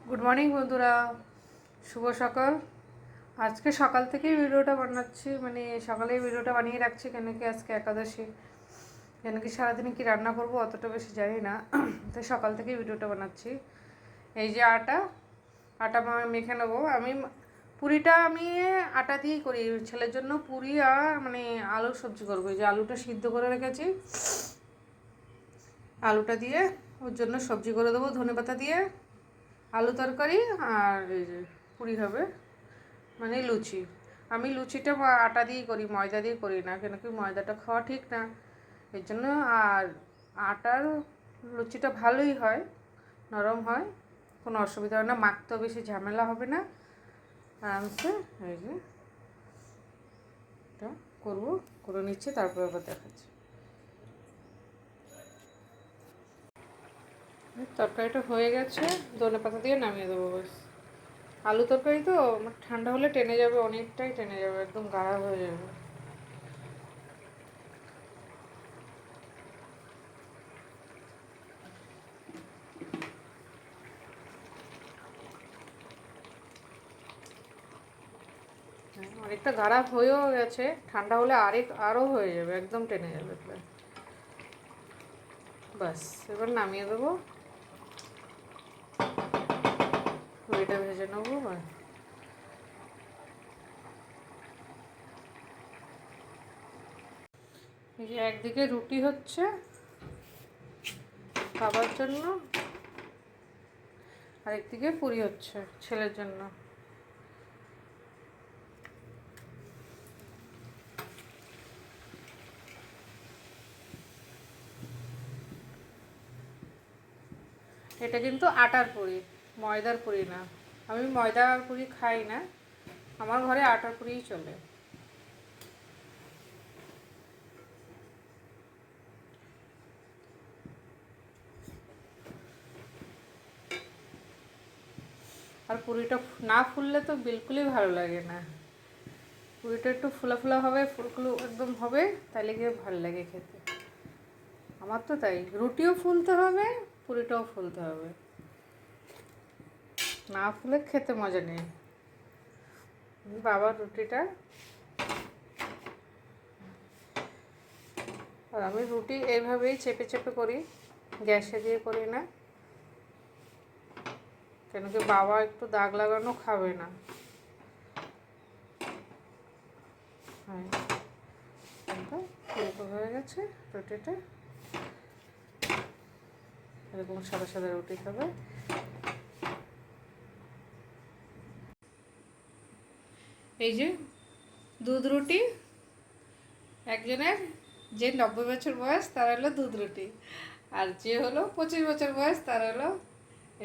Good morning বন্ধুরা, শুভ সকাল। আজকে সকাল থেকেই ভিডিওটা বানাচ্ছি, মানে সকালেই ভিডিওটা বানিয়ে রাখছি কেন কি আজকে একাদশী। কেন কি সারাদিনে কি রান্না করব অতটা বেশি জানি না, তাই সকাল থেকেই ভিডিওটা বানাচ্ছি। এই যে আটা আটা মেখে নেবো আমি। পুরিটা আমি আটা দিয়েই করি, ছেলের জন্য পুরি আর মানে আলুর সবজি করবো। এই যে আলুটা সিদ্ধ করে রেখেছি, আলুটা দিয়ে ওর জন্য সবজি করে দেবো ধনেপাতা দিয়ে, আলু তরকারি। আর এই যে পুরি হবে, মানে লুচি। আমি লুচিটা আটা দিয়েই করি, ময়দা দিয়ে করি না, কেন কি ময়দাটা খাওয়া ঠিক না এর জন্য। আর আটার লুচিটা ভালোই হয়, নরম হয়, কোনো অসুবিধা হয় না, মাখতেও বেশি ঝামেলা হবে না, আরামসে। এই যে এটা করবো, করে নিচ্ছি, তারপর আবার দেখাচ্ছি। তরকারিটা হয়ে গেছে, ধনেপাতা দিয়ে নামিয়ে দেবো ব্যাস। আলু তরকারি তো ঠান্ডা হলে টেনে যাবে, অনেকটাই টেনে যাবে, একদম গাঢ় হয়ে যাবে। অনেকটা গাঢ় হয়েও গেছে, ঠান্ডা হলে আরও হয়ে যাবে, একদম টেনে যাবে প্রায়। বাস এবার নামিয়ে দেবো, পুরিটা ভেজে নেবো। বাস এই যে একদিকে রুটি হচ্ছে খাবার জন্য, আরেকদিকে পুরি হচ্ছে ছেলের জন্য। এটা কিন্তু আটার পুরি, ময়দার পুরি না। আমি ময়দার পুরি খাই না, আমার ঘরে আটার পুরিই চলে। আর পুরিটা না ফুললে তো বিলকুলই ভালো লাগে না। পুরিটা একটু ফুলা ফুলা হবে, ফুলগুলো একদম হবে, তাহলে গিয়ে ভালো লাগে খেতে। আমার তো তাই, রুটিও ফুলতে হবে, পুরিটাও ফুলতে হবে, না ফুলে খেতে মজা নেই। বাবার রুটিটা, আর আমি রুটি এইভাবেই চেপে চেপে করি, গ্যাসে দিয়ে করি না, কেন কি বাবা একটু দাগ লাগানো খাবে না। হ্যাঁ, ফুলকো হয়ে গেছে রুটিটা, এরকম সাদা সাদা রুটি খাবে। এই যে দুধ রুটি, একজনের যে 90 বছর বয়স তার হলো দুধ রুটি, আর যে হলো 25 বছর বয়স তার হলো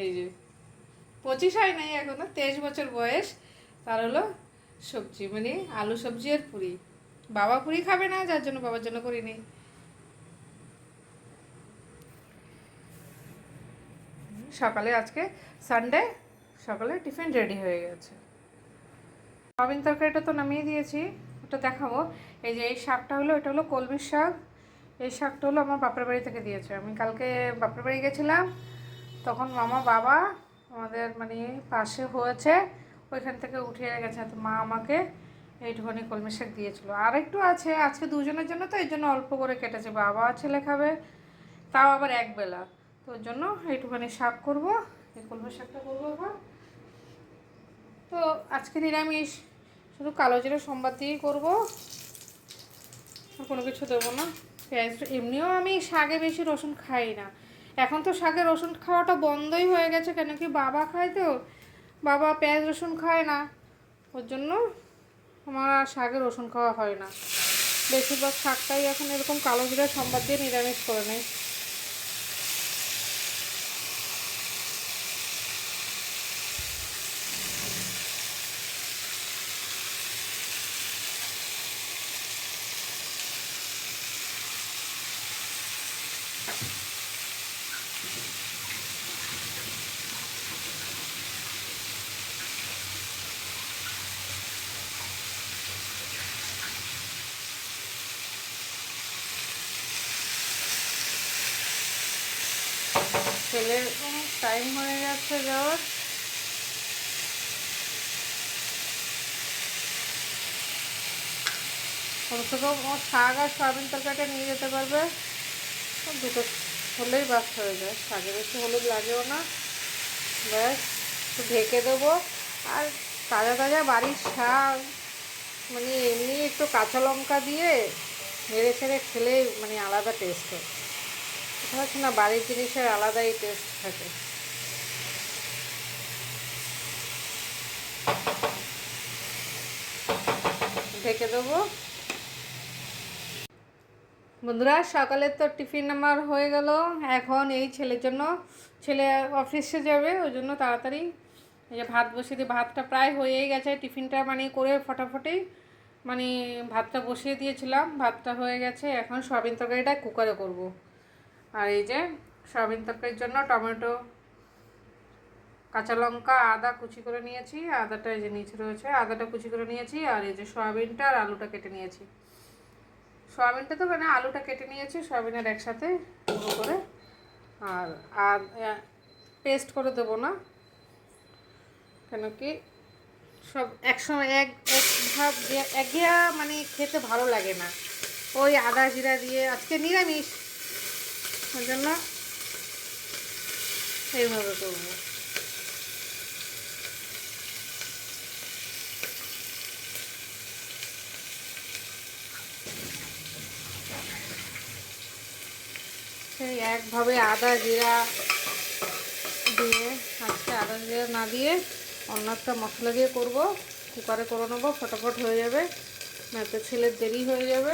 এই যে 25 হয় নাই এখনো, 23 বছর বয়স তার হলো সবজি, মানে আলু সবজি আর পুরি। বাবা পুরি খাবে না, যার জন্য বাবার জন্য করিনি। সকালে আজকে সানডে, সকালে টিফিন রেডি হয়ে গেছে। সয়াবিন তরকারিটা তো নামিয়ে দিয়েছি, ওটা দেখাবো। এই যে এই শাকটা হলো, এটা হলো কলমির শাক। এই শাকটা হলো আমার বাপের বাড়ি থেকে দিয়েছে। আমি কালকে বাপের বাড়ি গেছিলাম, তখন মামা বাবা আমাদের মানে পাশে হয়েছে, ওইখান থেকে উঠিয়ে গেছে, তো মা আমাকে এইটুখানি কলমি শাক দিয়েছিল। আর একটু আছে, আজকে দুজনের জন্য, তো এই জন্য অল্প করে কেটেছে, বাবা ছেলে খাবে, তাও আবার একবেলা, তো ওর জন্য এইটুখানি শাক করব, এই কলমি শাকটা করবো এখন। তো আজকে নিরামিষ, শুধু কালো জিরে সোমবার দিয়েই করবো, আর কোনো কিছু দেবো না। পেঁয়াজ, এমনিও আমি শাকে বেশি রসুন খাই না, এখন তো শাকে রসুন খাওয়াটা বন্ধই হয়ে গেছে, কেন কি বাবা খায় তো, বাবা পেঁয়াজ রসুন খায় না, ওর জন্য আমার আর শাকে রসুন খাওয়া হয় না। বেশিরভাগ শাকটাই এখন এরকম কালো জিরা সোমবার দিয়ে নিরামিষ করে নেয়। ছেলের টাইম হয়ে যাচ্ছে যাওয়ার, কমসে কম ও শাক আর সয়াবিন তরকারিটা নিয়ে যেতে পারবে, দুটো হলেই বাস হয়ে যায়। শাকে বেশি হলুদ লাগেও না। ব্যাস একটু ঢেকে দেবো। আর তাজা তাজা বাড়ির শাক, মানে এমনি একটু কাঁচা লঙ্কা দিয়ে নেড়ে ছেড়ে খেলে মানে আলাদা টেস্ট হয়। এটা হচ্ছে না, বাড়ির জিনিসের আলাদাই টেস্ট থাকে। ঢেকে দেবো। বন্ধুরা, সকালের তো টিফিন আমার হয়ে গেল। এখন এই ছেলের জন্য, ছেলে অফিসে যাবে, ওই জন্য তাড়াতাড়ি এই যে ভাত বসিয়ে দিয়ে, ভাতটা প্রায় হয়েই গেছে। টিফিনটা মানে করে ফটাফটি মানে ভাতটা বসিয়ে দিয়েছিলাম, ভাতটা হয়ে গেছে। এখন সয়াবিন তরকারিটা কুকারে করব। আর এই যে সয়াবিন তরকারির জন্য টমেটো, কাঁচা লঙ্কা, আদা কুচি করে নিয়েছি। আদাটা এই যে নিচে রয়েছে, আদাটা কুচি করে নিয়েছি। আর এই যে সয়াবিনটা আর আলুটা কেটে নিয়েছি। সয়াবিনটা তো মানে আলুটা কেটে নিয়েছি, সয়াবিনের একসাথে গুঁড়ো করে। আর আর পেস্ট করে দেবো না, কেন কি সব একসময় এক এক ভাব একঘেয়া মানে খেতে ভালো লাগে না। ওই আদা জিরা দিয়ে, আজকে নিরামিষ, ওই জন্য এইভাবে করবো। সেই একভাবে আদা জিরা দিয়ে, আজকে আদা জিরা না দিয়ে অন্য একটা মশলা দিয়ে করব। কুকারে করে নেবো, ফটাফট হয়ে যাবে, নয়তো ছেলের দেরি হয়ে যাবে।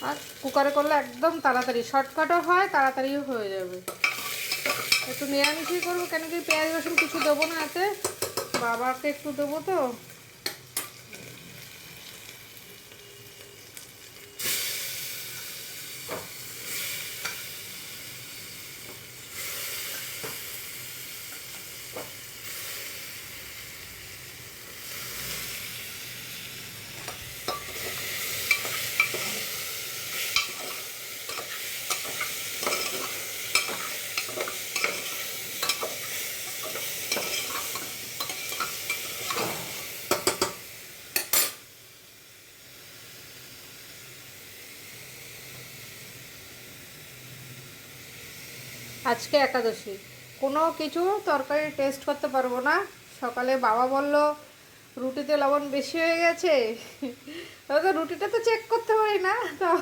আর কুকারে করলে একদম তাড়াতাড়ি, শর্টকাটও হয়, তাড়াতাড়িও হয়ে যাবে। একটু নিরামিষই করবো, কেন কি পেঁয়াজ রসুন কিছু দেবো না এতে, বাবাকে একটু দেবো তো। আজকে একাদশী, কোনো কিছু তরকারি টেস্ট করতে পারবো না। সকালে বাবা বলল রুটিতে লবণ বেশি হয়ে গেছে, তো রুটিটা তো চেক করতে পারি না।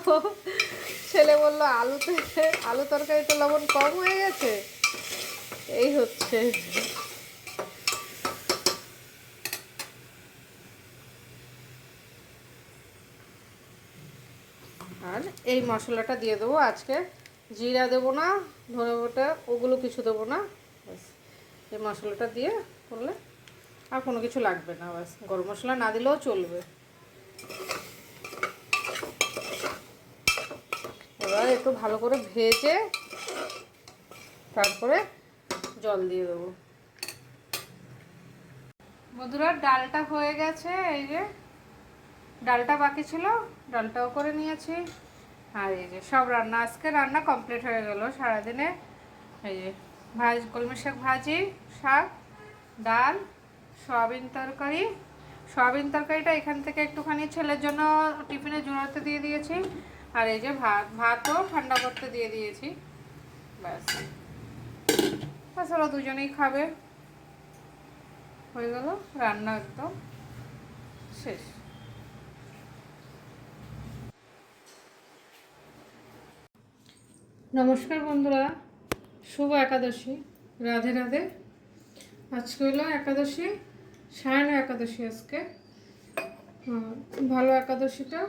তো ছেলে বলল আলু তরকারিতে লবণ কম হয়ে গেছে। এই হচ্ছে। আর এই মশলাটা দিয়ে দেবো আজকে, জিরা দেবো না, ধনে বাটা ওগুলো কিছু দেবো না। ব্যাস এই মশলাটা দিয়ে করলে আর কোনো কিছু লাগবে না। ব্যাস গরম মশলা না দিলেও চলবে। এবার একটু ভালো করে ভেজে তারপরে জল দিয়ে দেবো। বন্ধুরা, ডালটা হয়ে গেছে, এই যে ডালটা বাকি ছিল, ডালটাও করে নিয়েছি। আর এই যে সব রান্না, আজকে রান্না কমপ্লিট হয়ে গেল সারাদিনে। এই যে কলমি শাক ভাজি, শাক, ডাল, সয়াবিন তরকারি। সয়াবিন তরকারিটা এখান থেকে একটুখানি ছেলের জন্য টিফিনে জোড়াতে দিয়ে দিয়েছি। আর এই যে ভাতও ঠান্ডা করতে দিয়ে দিয়েছি। ব্যাস ব্যাস, ওরা দুজনেই খাবে। হয়ে গেল রান্না, একদম শেষ। নমস্কার বন্ধুরা, শুভ একাদশী, রাধে রাধে। আজকে হলো একাদশী, সায়না একাদশী আজকে। ভালো একাদশীটা।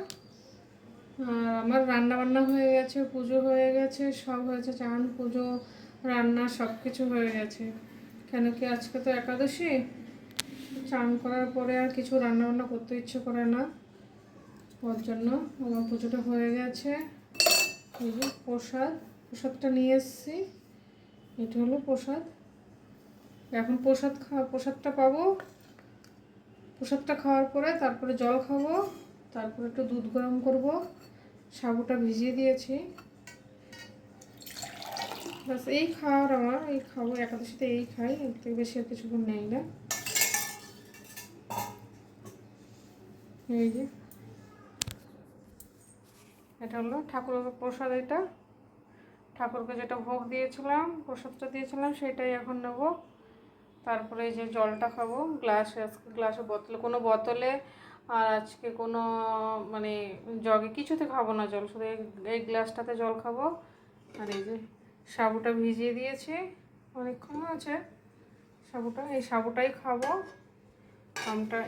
আর আমার রান্না বান্না হয়ে গেছে, পুজো হয়ে গেছে, সব হয়েছে, চান পুজো রান্না সব কিছু হয়ে গেছে। কেন কি আজকে তো একাদশী, চান করার পরে আর কিছু রান্না বান্না করতে ইচ্ছে করে না, ওর জন্য আমার পুজোটা হয়ে গেছে। এই যে প্রসাদটা নিয়ে এসেছি, এটা হলো প্রসাদ। এখন প্রসাদটা পাবো। প্রসাদটা খাওয়ার পরে তারপরে জল খাবো, তারপরে একটু দুধ গরম করব। সাবুটা ভিজিয়ে দিয়েছি। বাস এই খাওয়ার আমার, এই খাবো একাদশীতে, এই খাই, এর থেকে বেশি আর কিছুক্ষণ নেই না। এই যে এটা হলো ঠাকুরের প্রসাদ। এটা ঠাকুরকে যেটা ভোগ দিয়েছিলাম, প্রসাদটা দিয়েছিলাম, সেটাই এখন নেব। তারপরে এই যে জলটা খাবো গ্লাসে, আজকে গ্লাসে, বোতলে, কোনো বোতলে আর আজকে কোনো মানে জগে কিছুতে খাবো না জল, শুধু এই গ্লাসটাতে জল খাবো। আর এই যে সাবুটা ভিজিয়ে দিয়েছি, অনেকক্ষণ আছে সাবুটা, এই সাবুটাই খাবো।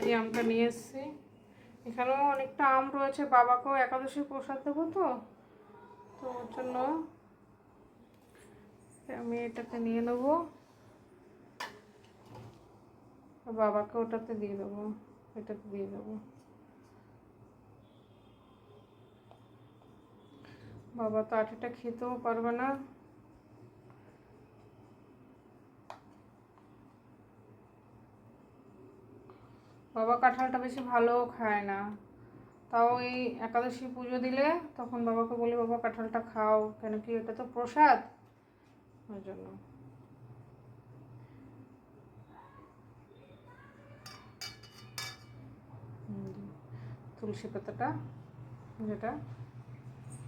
এই আমটা নিয়ে এসেছি, এখানেও অনেকটা আম রয়েছে, বাবাকেও একাদশী প্রসাদ দেবো, তো ওর জন্য আমি এটাতে নিয়ে নেবো, বাবাকে ওটাতে দিয়ে দেবো, এটাতে দিয়ে দেবো। বাবা তো আটিটা খেতেও পারবে না। বাবা কাঁঠালটা বেশি ভালোও খায় না, তাও এই একাদশী পুজো দিলে তখন বাবাকে বলি, বাবা কাঁঠালটা খাও, কেন কি এটা তো প্রসাদ, ওই জন্য। তুলসী পাতাটা যেটা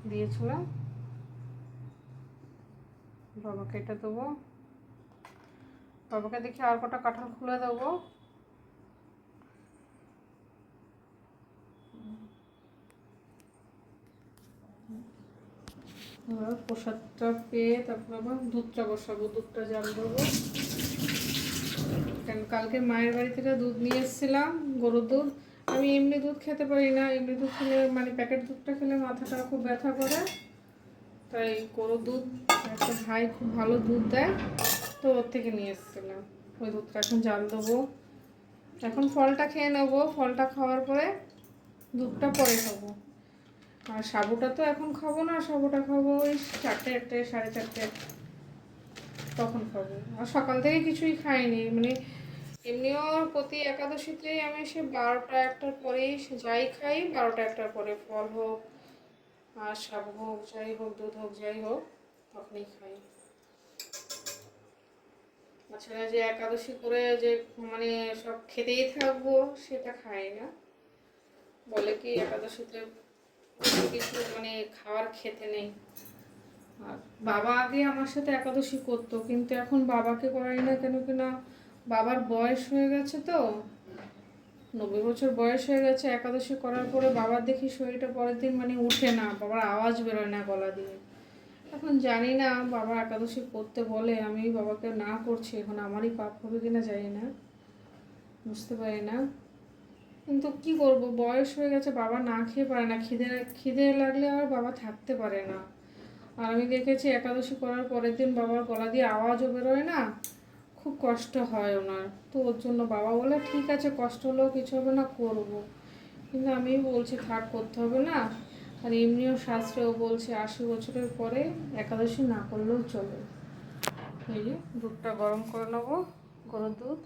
দিয়েছিলাম, বাবাকে এটা দেবো। বাবাকে দেখি আর কটা কাঁঠাল খুলে দেবো। এবার প্রসাদটা পেয়ে তারপর আবার দুধটা বসাবো, দুধটা জাল দেবো। কারণ কালকে মায়ের বাড়ি থেকে দুধ নিয়ে এসেছিলাম, গরুর দুধ। আমি এমনি দুধ খেতে পারি না, এমনি দুধ খেলে মানে প্যাকেট দুধটা খেলে মাথাটা খুব ব্যথা করে, তাই গরুর দুধ একটা ভাই খুব ভালো দুধ দেয়, তো ওর থেকে নিয়ে এসেছিলাম। ওই দুধটা এখন জাল দেবো। এখন ফলটা খেয়ে নেবো, ফলটা খাওয়ার পরে দুধটা পরে খাবো। আর সাবুটা তো এখন খাবো না, সাবুটা খাবো ওই 4টে, 4:30 তখন খাবো। আর সকাল থেকে কিছুই খাইনি, মানে এমনিও প্রতি একাদশীতেই আমি সে 12টা-1টার পরেই যাই খাই, 12টা-1টার পরে, ফল হোক আর সাবু হোক, যাই হোক, দুধ হোক, যাই হোক, তখনই খাই। আচ্ছা, যে একাদশী করে যে মানে সব খেতেই থাকবো সেটা খাই না, বলে কি একাদশীতে কিছু মানে খাওয়ার খেতে নেই। আর বাবা আগে আমার সাথে একাদশী করতো, কিন্তু এখন বাবাকে করাই না, কেন কিনা বাবার বয়স হয়ে গেছে, তো 90 বছর বয়স হয়ে গেছে। একাদশী করার পরে বাবার দেখি শরীরটা পরের দিন মানে উঠে না, বাবার আওয়াজ বেরোয় না গলা দিয়ে। এখন জানি না বাবা একাদশী করতে বলে, আমি বাবাকে না করছি, এখন আমারই পাপ হবে কিনা জানি না, বুঝতে পারি না। কিন্তু কি করব, বয়স হয়ে গেছে, বাবা না খেয়ে পারে না, খিদে লাগলে আর বাবা থাকতে পারে না। আর আমি দেখেছি একাদশী করার পরের দিন বাবার গলা দিয়ে আওয়াজও বেরোয় না, খুব কষ্ট হয় ওনার। তো ওর জন্য বাবা বলে ঠিক আছে, কষ্ট হলেও কিছু হবে না, করব। কিন্তু আমি বলছি থাক, করতে হবে না। আর এমনিও শাস্ত্রেও বলছে 80 বছরের পরে একাদশী না করলেও চলে। এই যে দুধটা গরম করে নেবো, গরুর দুধ।